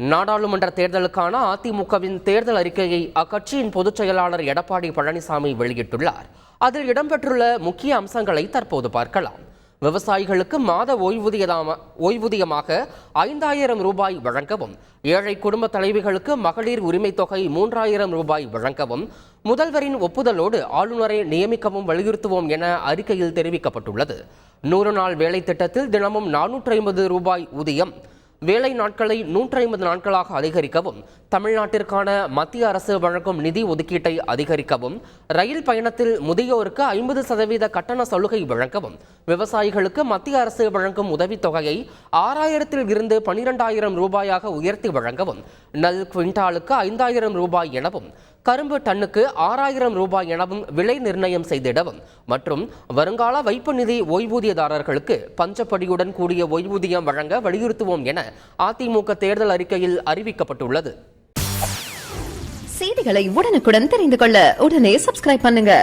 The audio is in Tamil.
நாடாளுமன்ற தேர்தலுக்கான அதிமுகவின் தேர்தல் அறிக்கையை அக்கட்சியின் பொதுச் செயலாளர் எடப்பாடி பழனிசாமி வெளியிட்டுள்ளார். அதில் இடம்பெற்றுள்ள முக்கிய அம்சங்களை தற்போது பார்க்கலாம். விவசாயிகளுக்கு மாத ஓய்வூதியமாக 5,000 ரூபாய் வழங்கவும், ஏழை குடும்ப தலைவிகளுக்கு மகளிர் உரிமை தொகை 3,000 ரூபாய் வழங்கவும், முதல்வரின் ஒப்புதலோடு ஆளுநரை நியமிக்கவும் வலியுறுத்துவோம் என அறிக்கையில் தெரிவிக்கப்பட்டுள்ளது. 100 நாள் வேலை திட்டத்தில் தினமும் 450 ரூபாய் ஊதியம், வேலை நாட்களை 150 நாட்களாக அதிகரிக்கவும், தமிழ்நாட்டிற்கான மத்திய அரசு வழங்கும் நிதி ஒதுக்கீட்டை அதிகரிக்கவும், ரயில் பயணத்தில் முதியோருக்கு 50% கட்டண சலுகை வழங்கவும், விவசாயிகளுக்கு மத்திய அரசு வழங்கும் உதவித்தொகையை 6,000 இருந்து 12,000 ரூபாயாக உயர்த்தி வழங்கவும், நெல் குவிண்டாலுக்கு 5,000 ரூபாய் எனவும், கரும்பு டன்னுக்கு 6,000 ரூபாய் எனவும் விலை நிர்ணயம் செய்திடவும் மற்றும் வருங்கால வைப்பு நிதி ஓய்வூதியதாரர்களுக்கு பஞ்சப்படியுடன் கூடிய ஓய்வூதியம் வழங்க வலியுறுத்துவோம் என அதிமுக தேர்தல் அறிக்கையில் அறிவிக்கப்பட்டுள்ளது. செய்திகளை உடனுக்குடன் தெரிந்து கொள்ள உடனே சப்ஸ்கிரைப் பண்ணுங்க.